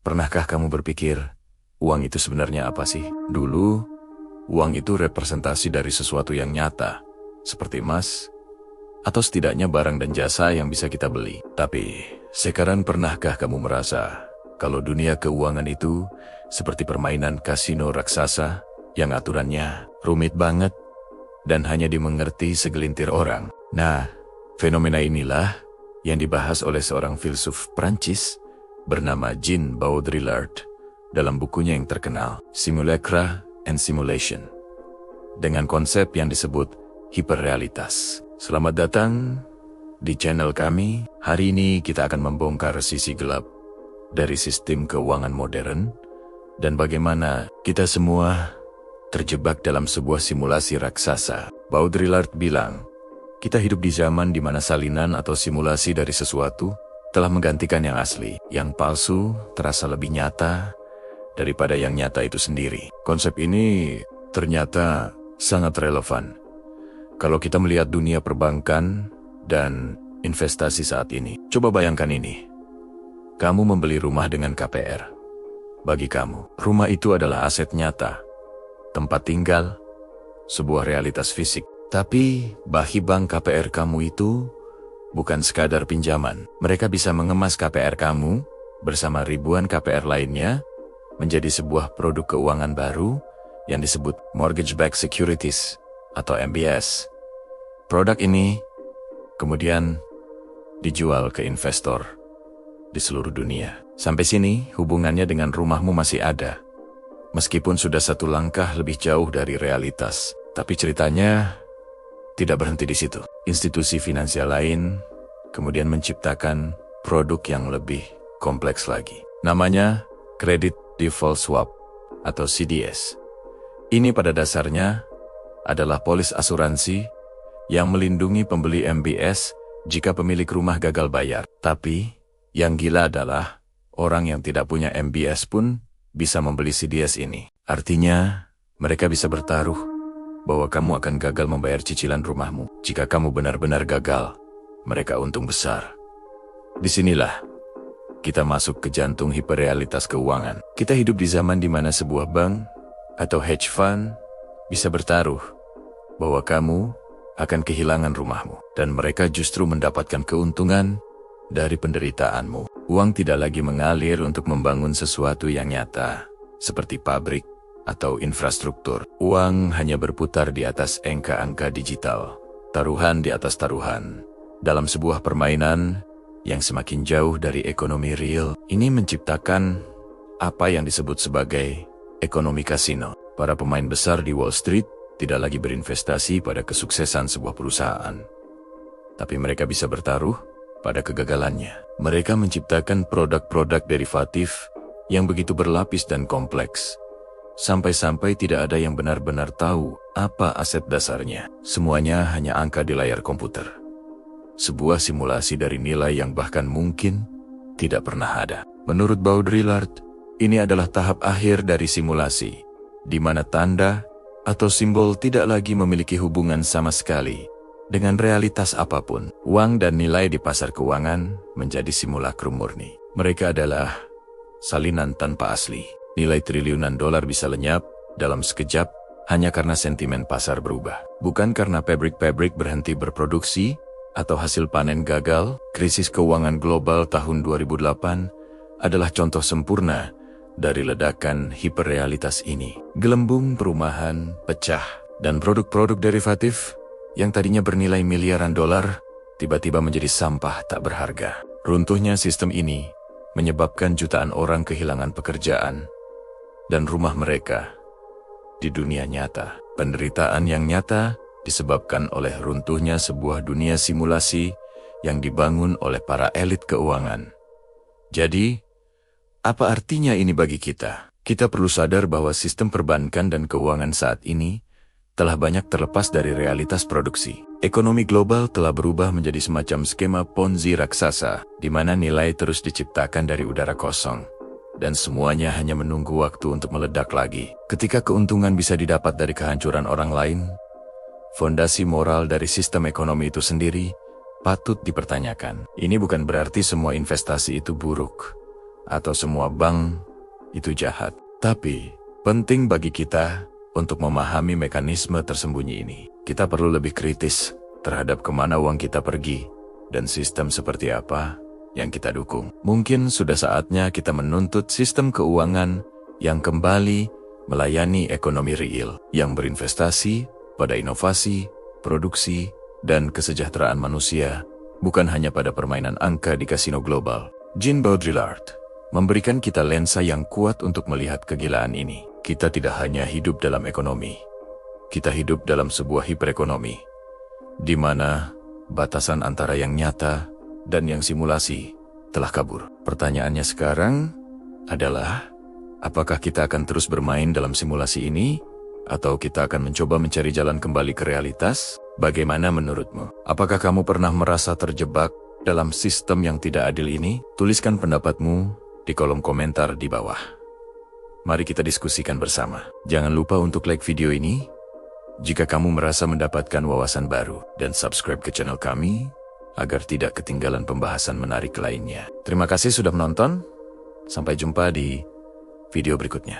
Pernahkah kamu berpikir, uang itu sebenarnya apa sih? Dulu, uang itu representasi dari sesuatu yang nyata, seperti emas, atau setidaknya barang dan jasa yang bisa kita beli. Tapi, sekarang pernahkah kamu merasa kalau dunia keuangan itu seperti permainan kasino raksasa yang aturannya rumit banget dan hanya dimengerti segelintir orang? Nah, fenomena inilah yang dibahas oleh seorang filsuf Prancis bernama Jean Baudrillard dalam bukunya yang terkenal, Simulacra and Simulation, dengan konsep yang disebut hiperrealitas. Selamat datang di channel kami. Hari ini kita akan membongkar sisi gelap dari sistem keuangan modern dan bagaimana kita semua terjebak dalam sebuah simulasi raksasa. Baudrillard bilang, kita hidup di zaman di mana salinan atau simulasi dari sesuatu telah menggantikan yang asli. Yang palsu terasa lebih nyata daripada yang nyata itu sendiri. Konsep ini ternyata sangat relevan kalau kita melihat dunia perbankan dan investasi saat ini. Coba bayangkan ini. Kamu membeli rumah dengan KPR. Bagi kamu, rumah itu adalah aset nyata, tempat tinggal, sebuah realitas fisik. Tapi, bagi bank KPR kamu itu bukan sekadar pinjaman. Mereka bisa mengemas KPR kamu bersama ribuan KPR lainnya menjadi sebuah produk keuangan baru yang disebut Mortgage-Backed Securities atau MBS. Produk ini kemudian dijual ke investor di seluruh dunia. Sampai sini hubungannya dengan rumahmu masih ada, meskipun sudah satu langkah lebih jauh dari realitas. Tapi ceritanya tidak berhenti di situ. Institusi finansial lain kemudian menciptakan produk yang lebih kompleks lagi. Namanya Credit Default Swap atau CDS. Ini pada dasarnya adalah polis asuransi yang melindungi pembeli MBS jika pemilik rumah gagal bayar. Tapi yang gila adalah orang yang tidak punya MBS pun bisa membeli CDS ini. Artinya mereka bisa bertaruh bahwa kamu akan gagal membayar cicilan rumahmu. Jika kamu benar-benar gagal, mereka untung besar. Disinilah kita masuk ke jantung hiperrealitas keuangan. Kita hidup di zaman di mana sebuah bank atau hedge fund bisa bertaruh bahwa kamu akan kehilangan rumahmu, dan mereka justru mendapatkan keuntungan dari penderitaanmu. Uang tidak lagi mengalir untuk membangun sesuatu yang nyata, seperti pabrik atau infrastruktur. Uang hanya berputar di atas angka-angka digital, taruhan di atas taruhan, dalam sebuah permainan yang semakin jauh dari ekonomi real. Ini menciptakan apa yang disebut sebagai ekonomi kasino. Para pemain besar di Wall Street tidak lagi berinvestasi pada kesuksesan sebuah perusahaan, tapi mereka bisa bertaruh pada kegagalannya. Mereka menciptakan produk-produk derivatif yang begitu berlapis dan kompleks, sampai-sampai tidak ada yang benar-benar tahu apa aset dasarnya. Semuanya hanya angka di layar komputer. Sebuah simulasi dari nilai yang bahkan mungkin tidak pernah ada. Menurut Baudrillard, ini adalah tahap akhir dari simulasi, di mana tanda atau simbol tidak lagi memiliki hubungan sama sekali dengan realitas apapun. Uang dan nilai di pasar keuangan menjadi simulakrum murni. Mereka adalah salinan tanpa asli. Nilai triliunan dolar bisa lenyap dalam sekejap hanya karena sentimen pasar berubah. Bukan karena pabrik-pabrik berhenti berproduksi atau hasil panen gagal. Krisis keuangan global tahun 2008 adalah contoh sempurna dari ledakan hiperrealitas ini. Gelembung perumahan pecah, dan produk-produk derivatif yang tadinya bernilai miliaran dolar tiba-tiba menjadi sampah tak berharga. Runtuhnya sistem ini menyebabkan jutaan orang kehilangan pekerjaan dan rumah mereka di dunia nyata. Penderitaan yang nyata disebabkan oleh runtuhnya sebuah dunia simulasi yang dibangun oleh para elit keuangan. Jadi, apa artinya ini bagi kita? Kita perlu sadar bahwa sistem perbankan dan keuangan saat ini telah banyak terlepas dari realitas produksi. Ekonomi global telah berubah menjadi semacam skema Ponzi raksasa, di mana nilai terus diciptakan dari udara kosong, dan semuanya hanya menunggu waktu untuk meledak lagi. Ketika keuntungan bisa didapat dari kehancuran orang lain, fondasi moral dari sistem ekonomi itu sendiri patut dipertanyakan. Ini bukan berarti semua investasi itu buruk, atau semua bank itu jahat. Tapi, penting bagi kita untuk memahami mekanisme tersembunyi ini. Kita perlu lebih kritis terhadap kemana uang kita pergi dan sistem seperti apa yang kita dukung. Mungkin sudah saatnya kita menuntut sistem keuangan yang kembali melayani ekonomi real, yang berinvestasi pada inovasi, produksi, dan kesejahteraan manusia, bukan hanya pada permainan angka di kasino global. Jean Baudrillard memberikan kita lensa yang kuat untuk melihat kegilaan ini. Kita tidak hanya hidup dalam ekonomi, kita hidup dalam sebuah hiperekonomi, di mana batasan antara yang nyata dan yang simulasi telah kabur. Pertanyaannya sekarang adalah, apakah kita akan terus bermain dalam simulasi ini, atau kita akan mencoba mencari jalan kembali ke realitas? Bagaimana menurutmu? Apakah kamu pernah merasa terjebak dalam sistem yang tidak adil ini? Tuliskan pendapatmu di kolom komentar di bawah. Mari kita diskusikan bersama. Jangan lupa untuk like video ini jika kamu merasa mendapatkan wawasan baru, dan subscribe ke channel kami agar tidak ketinggalan pembahasan menarik lainnya. Terima kasih sudah menonton. Sampai jumpa di video berikutnya.